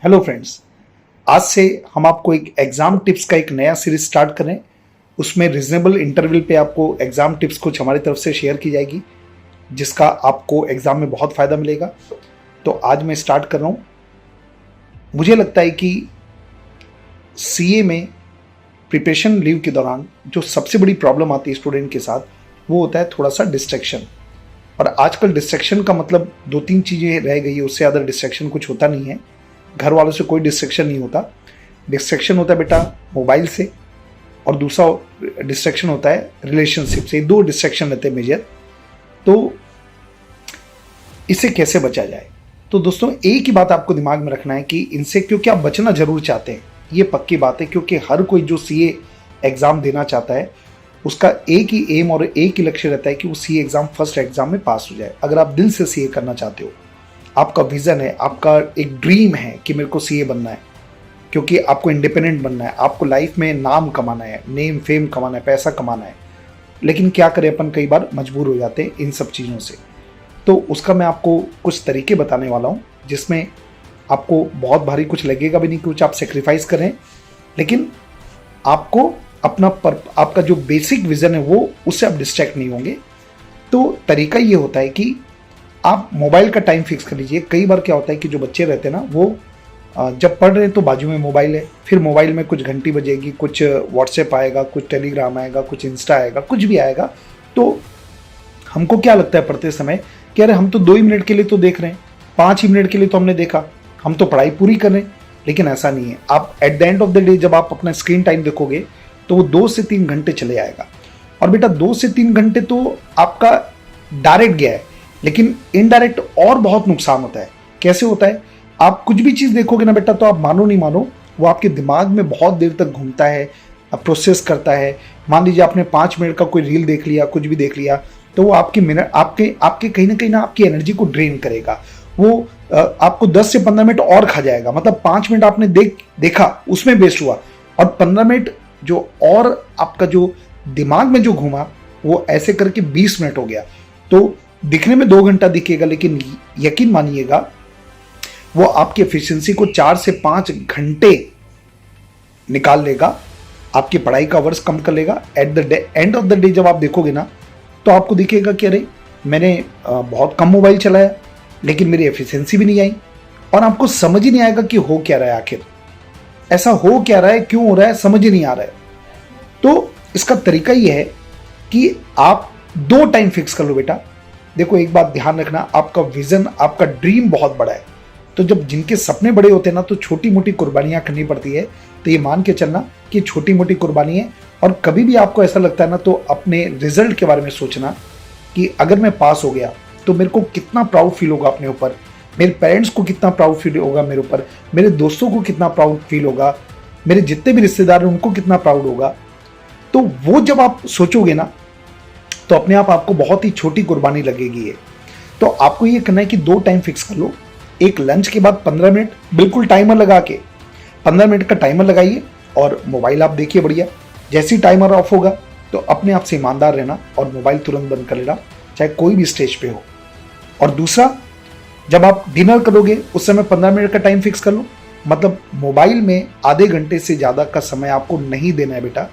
Hello friends, आज से हम आपको एक एग्जाम टिप्स का एक नया सीरीज स्टार्ट करें। उसमें रीजनेबल इंटरवल पे आपको एग्जाम टिप्स कुछ हमारी तरफ से शेयर की जाएगी, जिसका आपको एग्जाम में बहुत फ़ायदा मिलेगा। तो आज मैं स्टार्ट कर रहा हूँ। मुझे लगता है कि सीए में प्रिपरेशन लीव के दौरान जो सबसे बड़ी प्रॉब्लम आती है स्टूडेंट के साथ, वो होता है थोड़ा सा डिस्ट्रैक्शन। और आजकल डिस्ट्रैक्शन का मतलब दो तीन चीज़ें रह गई है, उससे ज़्यादा डिस्ट्रैक्शन कुछ होता नहीं है। घर वालों से कोई डिस्ट्रैक्शन नहीं होता। डिस्ट्रैक्शन होता है बेटा मोबाइल से, और दूसरा डिस्ट्रैक्शन होता है रिलेशनशिप से। दो डिस्ट्रैक्शन रहते हैं मेजर। तो इससे कैसे बचा जाए? तो दोस्तों, एक ही बात आपको दिमाग में रखना है कि इनसे क्योंकि आप बचना जरूर चाहते हैं, ये पक्की बात है। क्योंकि हर कोई जो सीए एग्जाम देना चाहता है, उसका एक ही एम और एक ही लक्ष्य रहता है कि वो सीए एग्जाम फर्स्ट एग्जाम में पास हो जाए। अगर आप दिल से सीए करना चाहते हो, आपका विजन है, आपका एक ड्रीम है कि मेरे को सीए बनना है, क्योंकि आपको इंडिपेंडेंट बनना है, आपको लाइफ में नाम कमाना है, नेम फेम कमाना है, पैसा कमाना है। लेकिन क्या करें, अपन कई बार मजबूर हो जाते हैं इन सब चीज़ों से। तो उसका मैं आपको कुछ तरीके बताने वाला हूँ, जिसमें आपको बहुत भारी कुछ लगेगा भी नहीं, कुछ आप सेक्रीफाइस करें, लेकिन आपको आपका जो बेसिक विजन है वो उससे आप डिस्ट्रैक्ट नहीं होंगे। तो तरीका ये होता है कि आप मोबाइल का टाइम फिक्स कर लीजिए। कई बार क्या होता है कि जो बच्चे रहते हैं ना, वो जब पढ़ रहे हैं तो बाजू में मोबाइल है, फिर मोबाइल में कुछ घंटी बजेगी, कुछ व्हाट्सएप आएगा, कुछ टेलीग्राम आएगा, कुछ इंस्टा आएगा, कुछ भी आएगा। तो हमको क्या लगता है पढ़ते समय कि अरे हम तो 2 ही मिनट के लिए तो देख रहे हैं, 5 ही मिनट के लिए तो हमने देखा, हम तो पढ़ाई पूरी कर रहे हैं। लेकिन ऐसा नहीं है। आप at the end of the day जब आप अपना स्क्रीन टाइम देखोगे तो वो 2 से 3 घंटे चले आएगा। और बेटा 2 से 3 घंटे तो आपका डायरेक्ट गया है, लेकिन इनडायरेक्ट और बहुत नुकसान होता है। कैसे होता है? आप कुछ भी चीज़ देखोगे ना बेटा, तो आप मानो नहीं मानो, वो आपके दिमाग में बहुत देर तक घूमता है, प्रोसेस करता है। मान लीजिए आपने 5 मिनट का कोई रील देख लिया, कुछ भी देख लिया, तो वो आपके मिनट आपके कहीं ना आपकी एनर्जी को ड्रेन करेगा। वो आपको 10 से 15 मिनट और खा जाएगा। मतलब 5 मिनट आपने देखा, उसमें वेस्ट हुआ, और 15 मिनट जो और आपका जो दिमाग में जो घूमा, वो ऐसे करके 20 मिनट हो गया। तो दिखने में 2 घंटा दिखेगा, लेकिन यकीन मानिएगा वो आपकी एफिशिएंसी को 4 से 5 घंटे निकाल लेगा, आपकी पढ़ाई का वर्ष कम कर लेगा। At the end of the day जब आप देखोगे ना, तो आपको दिखेगा कि अरे मैंने बहुत कम मोबाइल चलाया, लेकिन मेरी एफिशिएंसी भी नहीं आई। और आपको समझ ही नहीं आएगा कि हो क्या रहा है, आखिर ऐसा हो क्या रहा है, क्यों हो रहा है, समझ ही नहीं आ रहा है। तो इसका तरीका यह है कि आप 2 टाइम फिक्स कर लो बेटा। देखो, एक बात ध्यान रखना, आपका विजन, आपका ड्रीम बहुत बड़ा है। तो जब जिनके सपने बड़े होते हैं ना, तो छोटी मोटी कुर्बानियां करनी पड़ती है। तो ये मान के चलना कि छोटी मोटी कुर्बानी है। और कभी भी आपको ऐसा लगता है ना, तो अपने रिजल्ट के बारे में सोचना कि अगर मैं पास हो गया तो मेरे को कितना प्राउड फील होगा अपने ऊपर, मेरे पेरेंट्स को कितना प्राउड फील होगा मेरे ऊपर, मेरे दोस्तों को कितना प्राउड फील होगा, मेरे जितने भी रिश्तेदार हैं उनको कितना प्राउड होगा। तो वो जब आप सोचोगे ना, तो अपने आप आपको बहुत ही छोटी कुर्बानी लगेगी ये। तो आपको ये करना है कि 2 टाइम फिक्स कर लो। एक लंच के बाद 15 मिनट, बिल्कुल टाइमर लगा के 15 मिनट का टाइमर लगाइए, और मोबाइल आप देखिए बढ़िया। जैसे ही टाइमर ऑफ होगा, तो अपने आप से ईमानदार रहना और मोबाइल तुरंत बंद कर लेना, चाहे कोई भी स्टेज पे हो। और दूसरा, जब आप डिनर करोगे उस समय 15 मिनट का टाइम फिक्स कर लो। मतलब मोबाइल में आधे घंटे से ज़्यादा का समय आपको नहीं देना है बेटा।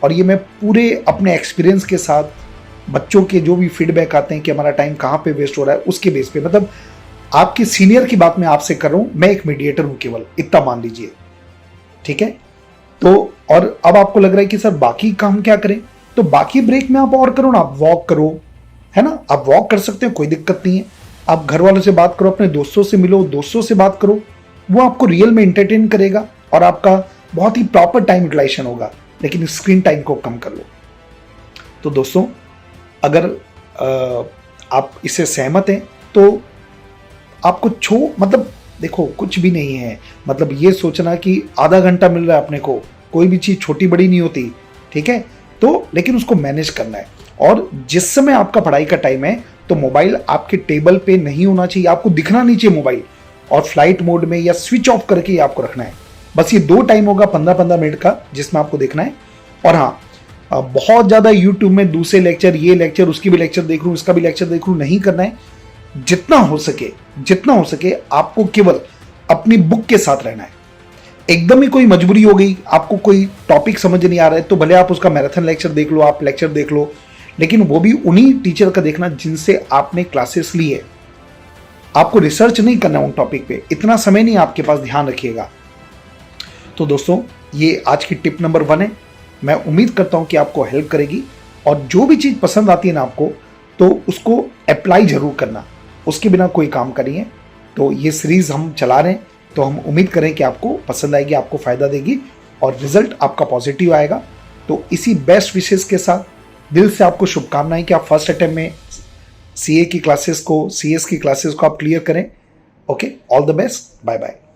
और ये मैं पूरे अपने एक्सपीरियंस के साथ, बच्चों के जो भी फीडबैक आते हैं कि हमारा टाइम कहाँ पे वेस्ट हो रहा है, उसके बेस पे, मतलब आपके सीनियर की बात मैं आपसे कर रहा हूँ, मैं एक मीडिएटर हूँ केवल, इतना मान लीजिए, ठीक है। तो और अब आपको लग रहा है कि सर बाकी काम क्या करें, तो बाकी ब्रेक में आप और करो ना, आप वॉक करो, है ना, आप वॉक कर सकते हो, कोई दिक्कत नहीं है। आप घर वालों से बात करो, अपने दोस्तों से मिलो, दोस्तों से बात करो, वो आपको रियल में इंटरटेन करेगा और आपका बहुत ही प्रॉपर टाइम यूटिलाइजेशन होगा। लेकिन स्क्रीन टाइम को कम कर लो। तो दोस्तों, अगर आप इससे सहमत हैं, तो आपको मतलब देखो, कुछ भी नहीं है। मतलब ये सोचना कि आधा घंटा मिल रहा है अपने को, कोई भी चीज़ छोटी बड़ी नहीं होती, ठीक है। तो लेकिन उसको मैनेज करना है। और जिस समय आपका पढ़ाई का टाइम है, तो मोबाइल आपके टेबल पे नहीं होना चाहिए, आपको दिखना नहीं चाहिए मोबाइल, और फ्लाइट मोड में या स्विच ऑफ करके ही आपको रखना है। बस ये 2 टाइम होगा 15-15 मिनट का, जिसमें आपको देखना है। और हाँ, बहुत ज़्यादा यूट्यूब में दूसरे लेक्चर, ये लेक्चर, उसकी भी लेक्चर देख लूँ, इसका भी लेक्चर देख लूँ, नहीं करना है। जितना हो सके आपको केवल अपनी बुक के साथ रहना है। एकदम ही कोई मजबूरी हो गई, आपको कोई टॉपिक समझ नहीं आ रहा है, तो भले आप उसका मैराथन लेक्चर देख लो, आप लेक्चर देख लो, लेकिन वो भी उन्हीं टीचर का देखना जिनसे आपने क्लासेस ली है। आपको रिसर्च नहीं करना उन टॉपिक पे, इतना समय नहीं आपके पास, ध्यान रखिएगा। तो दोस्तों, ये आज की टिप नंबर 1 है। मैं उम्मीद करता हूं कि आपको हेल्प करेगी, और जो भी चीज़ पसंद आती है ना आपको, तो उसको अप्लाई जरूर करना, उसके बिना कोई काम करिए। तो ये सीरीज हम चला रहे हैं, तो हम उम्मीद करें कि आपको पसंद आएगी, आपको फायदा देगी और रिजल्ट आपका पॉजिटिव आएगा। तो इसी बेस्ट विशेष के साथ दिल से आपको शुभकामनाएं कि आप फर्स्ट अटेम्प्ट में सीए की क्लासेस को, सीएस की क्लासेस को आप क्लियर करें। Okay, all the best, bye bye.